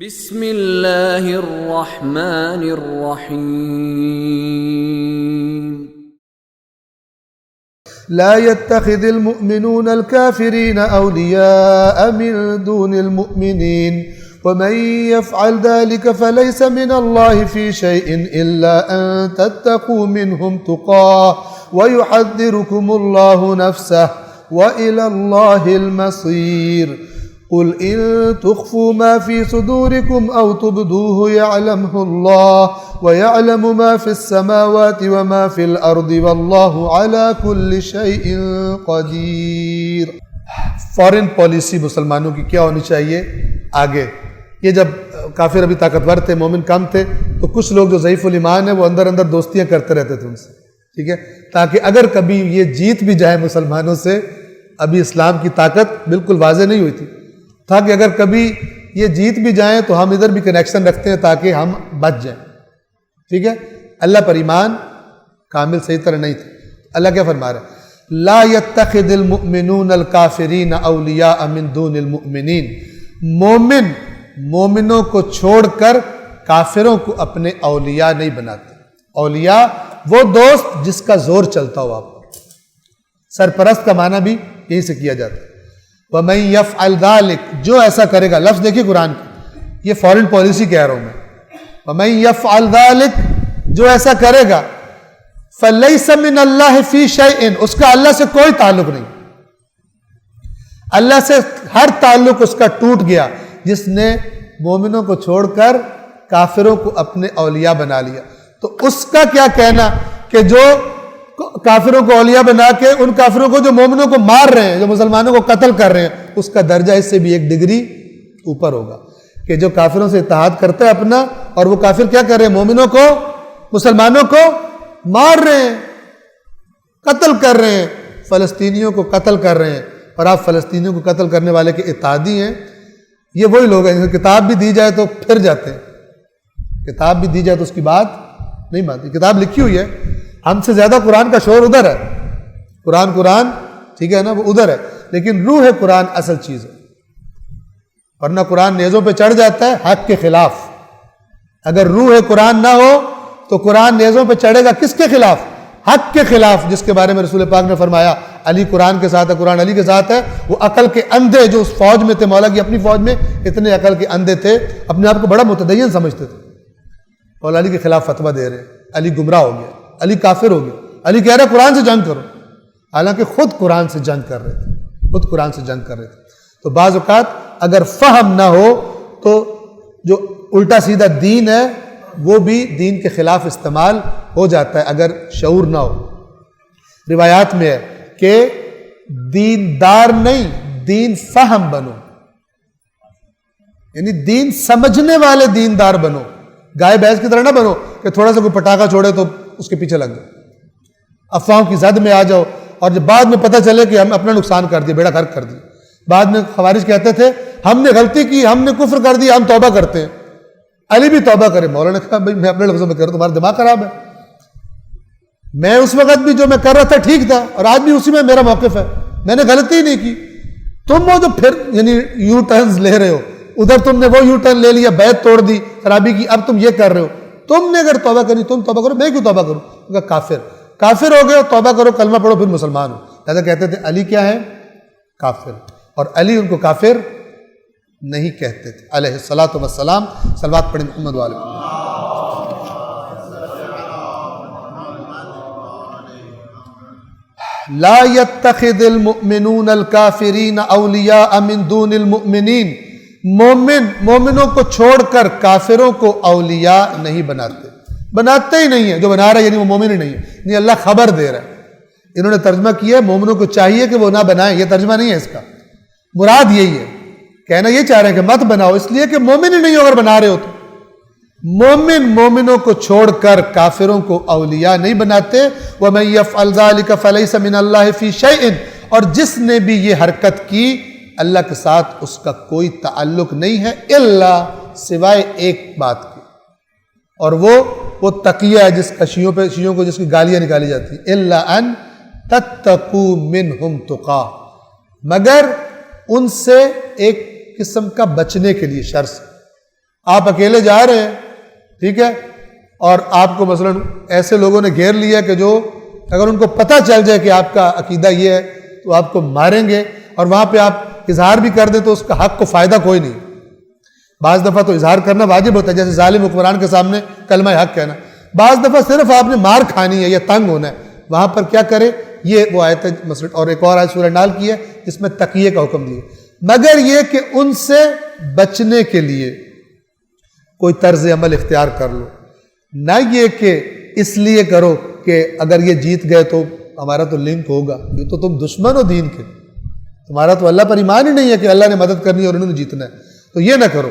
بسم اللہ الرحمن الرحیم لا يتخذ المؤمنون الكافرين أولياء من دون المؤمنين ومن يفعل ذلك فليس من الله في شيء إلا أن تتقوا منهم تقاه ويحذركم الله نفسه وإلى الله المصير قل إن تخفوا ما في صدوركم أو تبدوه يعلمه الله ويعلم ما في السماوات وما في الأرض والله على كل شيء قدير۔ فورن پالیسی مسلمانوں کی کیا ہونی چاہیے آگے؟ یہ جب کافر ابھی طاقتور تھے، مومن کم تھے، تو کچھ لوگ جو ضعیف الایمان ہیں وہ اندر دوستیاں کرتے رہتے تھے ان سے، ٹھیک ہے، تاکہ اگر کبھی یہ جیت بھی جائے مسلمانوں سے، ابھی اسلام کی طاقت بالکل واضح نہیں ہوئی تھی، تھا کہ اگر کبھی یہ جیت بھی جائیں تو ہم ادھر بھی کنیکشن رکھتے ہیں تاکہ ہم بچ جائیں، ٹھیک ہے۔ اللہ پر ایمان کامل صحیح طرح نہیں تھے۔ اللہ کیا فرما رہا ہے؟ لا يتخذ المؤمنون الكافرین اولیاء من دون المؤمنین، مومنوں کو چھوڑ کر کافروں کو اپنے اولیاء نہیں بناتے۔ اولیاء وہ دوست جس کا زور چلتا ہو، آپ سرپرست کا معنی بھی یہی سے کیا جاتا ہے۔ وَمَن يَفْعَلْ ذَلِكَ، جو ایسا کرے گا، لفظ دیکھیے قرآن کی، یہ فورن پالیسی کہہ رہا ہوں میں۔ وَمَن يَفْعَلْ ذَلِكَ، جو ایسا کرے گا، فَلَيْسَ مِنَ اللَّهِ فِي شَيْءٍ، اس کا اللہ سے کوئی تعلق نہیں، اللہ سے ہر تعلق اس کا ٹوٹ گیا جس نے مومنوں کو چھوڑ کر کافروں کو اپنے اولیاء بنا لیا۔ تو اس کا کیا کہنا کہ جو کافروں کو اولیاء بنا کے ان کافروں کو جو مومنوں کو مار رہے ہیں، جو مسلمانوں کو قتل کر رہے ہیں، اس کا درجہ اس سے بھی ایک ڈگری اوپر ہوگا کہ جو کافروں سے اتحاد کرتا ہے اپنا، اور وہ کافر کیا کر رہے ہیں؟ مومنوں کو، مسلمانوں کو مار رہے ہیں، قتل کر رہے ہیں، فلسطینیوں کو قتل کر رہے ہیں، اور آپ فلسطینیوں کو قتل کرنے والے کے اتحادی ہیں۔ یہ وہی لوگ ہیں، کتاب بھی دی جائے تو پھر جاتے ہیں، کتاب بھی دی جائے تو اس کی بات نہیں مانتی۔ کتاب لکھی ہوئی ہے، ہم سے زیادہ قرآن کا شور ادھر ہے، قرآن ٹھیک ہے نا، وہ ادھر ہے، لیکن روح قرآن اصل چیز ہے۔ ورنہ قرآن نیزوں پہ چڑھ جاتا ہے حق کے خلاف۔ اگر روح قرآن نہ ہو تو قرآن نیزوں پہ چڑھے گا کس کے خلاف؟ حق کے خلاف، جس کے بارے میں رسول پاک نے فرمایا علی قرآن کے ساتھ ہے، قرآن علی کے ساتھ ہے۔ وہ عقل کے اندھے جو اس فوج میں تھے، مولا کی اپنی فوج میں اتنے عقل کے اندھے تھے، اپنے آپ کو بڑا متدین سمجھتے تھے، مولا علی کے خلاف فتویٰ دے رہے ہیں، علی گمراہ ہو گیا، علی کافر ہو گیا، علی کہہ رہے قرآن سے جنگ کرو، حالانکہ خود قرآن سے جنگ کر رہے تھے، تو بعض اوقات اگر فہم نہ ہو تو جو الٹا سیدھا دین ہے وہ بھی دین کے خلاف استعمال ہو جاتا ہے اگر شعور نہ ہو۔ روایات میں ہے کہ دیندار نہیں، دین فہم بنو، یعنی دین سمجھنے والے دیندار بنو، گائے بھینس کی طرح نہ بنو کہ تھوڑا سا کوئی پٹاخہ چھوڑے تو اس کے پیچھے لگ جاؤ، افواہوں کی زد میں آ جاؤ، اور جب بعد میں پتہ چلے کہ ہم اپنا نقصان کر دیا، بیڑا غرق کر دیا۔ بعد میں خوارج کہتے تھے ہم نے غلطی کی، ہم نے کفر کر دیا، ہم توبہ کرتے ہیں۔ علی بھی توبہ کرے، مولانا نے کہا بھائی میں اپنے لفظوں میں کر رہا ہوں، تمہارا دماغ خراب ہے، میں اس وقت بھی جو میں کر رہا تھا ٹھیک تھا، اور آج بھی اسی میں میرا موقف ہے، میں نے غلطی نہیں کی۔ تم وہ جو پھر یعنی یو ٹرنز لے رہے ہو، ادھر تم نے وہ یو ٹرن لے لیا، بیعت توڑ دی، خرابی کی، اب تم یہ کر رہے ہو، تم نے اگر توبہ کرنی تم توبہ کرو، میں کیوں توبہ کروں؟ کافر ہو گئے، توبہ کرو، کلمہ پڑھو، پھر مسلمان ہو۔ لہذا کہتے تھے علی کیا ہے؟ کافر، اور علی ان کو کافر نہیں کہتے تھے علیہ الصلاۃ والسلام۔ صلوات پڑھیں محمد والے۔ لا يتخذ المؤمنون الكافرین اولیاء من دون المؤمنین، مومنوں کو چھوڑ کر کافروں کو اولیاء نہیں بناتے ہی نہیں ہے۔ جو بنا رہا ہے یعنی وہ مومن ہی نہیں ہے، یعنی اللہ خبر دے رہا ہے۔ انہوں نے ترجمہ کیا ہے مومنوں کو چاہیے کہ وہ نہ بنائیں، یہ ترجمہ نہیں ہے اس کا، مراد یہی ہے، کہنا یہ چاہ رہے ہیں کہ مت بناؤ، اس لیے کہ مومن ہی نہیں ہو اگر بنا رہے ہو تو۔ مومنوں کو چھوڑ کر کافروں کو اولیاء نہیں بناتے۔ وَمَن يَفْعَلْ ذَلِكَ فَلَيْسَ مِنَ اللَّهِ فِي شَيْءٍ، اور جس نے بھی یہ حرکت کی اللہ کے ساتھ اس کا کوئی تعلق نہیں ہے، الا سوائے ایک بات کے، اور وہ تقیہ ہے جس کا شیعوں کو جس کی گالیاں نکالی جاتی ہیں، الا ان تتقوا منہم تقا، مگر ان سے ایک قسم کا بچنے کے لیے، شر سے آپ اکیلے جا رہے ہیں، ٹھیک ہے، اور آپ کو مثلاً ایسے لوگوں نے گھیر لیا کہ جو اگر ان کو پتہ چل جائے کہ آپ کا عقیدہ یہ ہے تو آپ کو ماریں گے، اور وہاں پہ آپ اظہار بھی کر دیں تو اس کا حق کو فائدہ کوئی نہیں۔ بعض دفعہ تو اظہار کرنا واجب ہوتا ہے، جیسے ظالم حکمران کے سامنے کلمہ حق کہنا۔ بعض دفعہ صرف آپ نے مار کھانی ہے یا تنگ ہونا ہے، وہاں پر کیا کرے، یہ وہ آیت ہے مثلا، اور ایک اور آیت سورہ نحل کی ہے جس میں تقیے کا حکم دیا، مگر یہ کہ ان سے بچنے کے لیے کوئی طرز عمل اختیار کر لو، نہ یہ کہ اس لیے کرو کہ اگر یہ جیت گئے تو ہمارا تو لنک ہوگا، یہ تو تم دشمن ہو دین کے، تمہارا تو اللہ پر ایمان ہی نہیں ہے کہ اللہ نے مدد کرنی ہے اور انہوں نے جیتنا ہے، تو یہ نہ کرو۔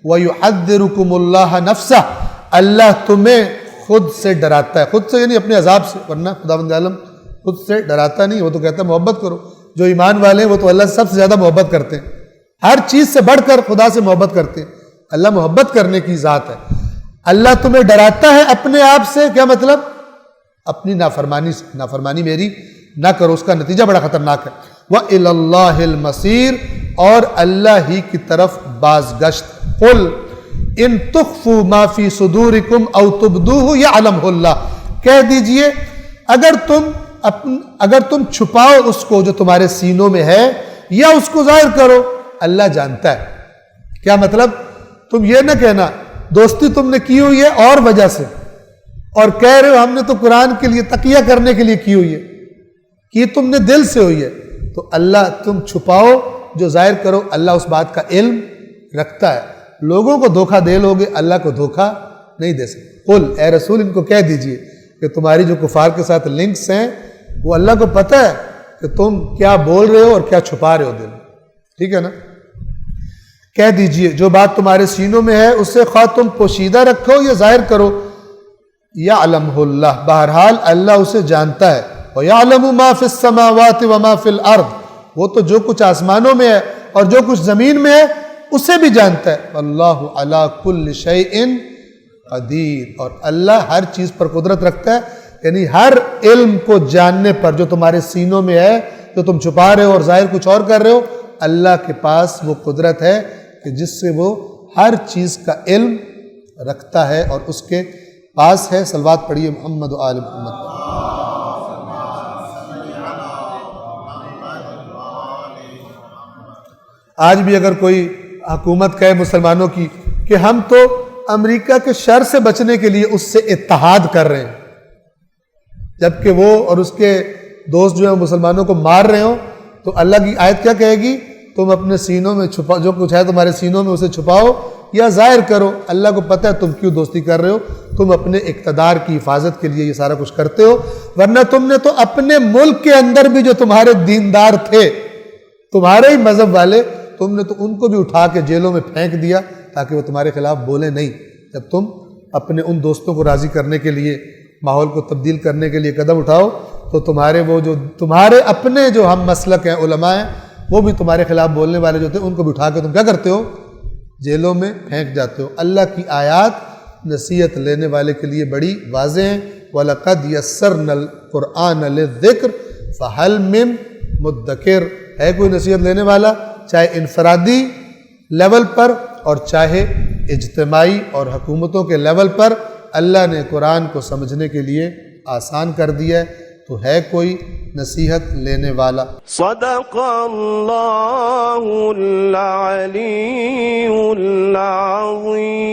وَيُحَذِّرُكُمُ اللَّهَ نَفْسَهُ، اللہ تمہیں خود سے ڈراتا ہے، خود سے یعنی اپنے عذاب سے، ورنہ خداوند عالم خود سے ڈراتا نہیں، وہ تو کہتا ہے محبت کرو۔ جو ایمان والے ہیں وہ تو اللہ سے سب سے زیادہ محبت کرتے ہیں، ہر چیز سے بڑھ کر خدا سے محبت کرتے ہیں، اللہ محبت کرنے کی ذات ہے۔ اللہ تمہیں ڈراتا ہے اپنے آپ سے، کیا مطلب؟ اپنی نافرمانی سے، نافرمانی میری نہ کرو، اس کا نتیجہ بڑا خطرناک ہے۔ وَإِلَى اللَّهِ الْمَصِيرُ، اور اللہ ہی کی طرف بازگشت۔ قُلْ إِن تُخْفُوا مَا فِي صُدُورِكُمْ أَوْ تُبْدُوهُ يَعْلَمْهُ اللَّهُ، کہہ دیجئے اگر تم چھپاؤ اس کو جو تمہارے سینوں میں ہے یا اس کو ظاہر کرو، اللہ جانتا ہے۔ کیا مطلب؟ تم یہ نہ کہنا دوستی تم نے کی ہوئی ہے اور وجہ سے، اور کہہ رہے ہو ہم نے تو قرآن کے لیے تقیہ کرنے کے لیے کی ہوئی ہے، کہ تم نے دل سے ہوئی ہے، تو اللہ تم چھپاؤ جو ظاہر کرو، اللہ اس بات کا علم رکھتا ہے۔ لوگوں کو دھوکہ دے لوگے، اللہ کو دھوکہ نہیں دے سکتے۔ قل، اے رسول ان کو کہہ دیجئے کہ تمہاری جو کفار کے ساتھ لنکس ہیں وہ اللہ کو پتہ ہے کہ تم کیا بول رہے ہو اور کیا چھپا رہے ہو دل، ٹھیک ہے نا؟ کہہ دیجئے جو بات تمہارے سینوں میں ہے اسے خواہ تم پوشیدہ رکھو یا ظاہر کرو، یعلمہ اللہ، بہرحال اللہ اسے جانتا ہے۔ وَيَعْلَمُ مَا فِي السَّمَاوَاتِ وَمَا فِي الْأَرْضِ، وہ تو جو کچھ آسمانوں میں ہے اور جو کچھ زمین میں ہے اسے بھی جانتا ہے۔ وَاللَّهُ عَلَىٰ كُلِّ شَيْءٍ قدیر، اور اللہ ہر چیز پر قدرت رکھتا ہے، یعنی ہر علم کو جاننے پر جو تمہارے سینوں میں ہے، جو تم چھپا رہے ہو اور ظاہر کچھ اور کر رہے ہو، اللہ کے پاس وہ قدرت ہے کہ جس سے وہ ہر چیز کا علم رکھتا ہے اور اس کے پاس ہے۔ صلوات پڑھیے محمد و آل محمد۔ آج بھی اگر کوئی حکومت کہے مسلمانوں کی کہ ہم تو امریکہ کے شر سے بچنے کے لیے اس سے اتحاد کر رہے ہیں، جبکہ وہ اور اس کے دوست جو ہیں مسلمانوں کو مار رہے ہوں، تو اللہ کی آیت کیا کہے گی؟ تم اپنے سینوں میں چھپا، جو کچھ ہے تمہارے سینوں میں اسے چھپاؤ یا ظاہر کرو، اللہ کو پتہ ہے تم کیوں دوستی کر رہے ہو، تم اپنے اقتدار کی حفاظت کے لیے یہ سارا کچھ کرتے ہو، ورنہ تم نے تو اپنے ملک کے اندر بھی جو تمہارے دیندار تھے، تمہارے ہی مذہب والے، تم نے تو ان کو بھی اٹھا کے جیلوں میں پھینک دیا تاکہ وہ تمہارے خلاف بولے نہیں۔ جب تم اپنے ان دوستوں کو راضی کرنے کے لیے، ماحول کو تبدیل کرنے کے لیے قدم اٹھاؤ، تو تمہارے وہ جو تمہارے اپنے جو ہم مسلک ہیں، علماء ہیں، وہ بھی تمہارے خلاف بولنے والے جو تھے ان کو بھی اٹھا کے تم کیا کرتے ہو؟ جیلوں میں پھینک جاتے ہو۔ اللہ کی آیات نصیحت لینے والے کے لیے بڑی واضح ہیں۔ وَلَقَدْ يَسَّرْنَا الْقُرْآنَ لِلذِّكْرِ فَهَلْ مِن مُدَّكِرٍ، ہے کوئی نصیحت لینے والا؟ چاہے انفرادی لیول پر اور چاہے اجتماعی اور حکومتوں کے لیول پر، اللہ نے قرآن کو سمجھنے کے لیے آسان کر دیا ہے، تو ہے کوئی نصیحت لینے والا۔ صدق اللہ العلی العظیم۔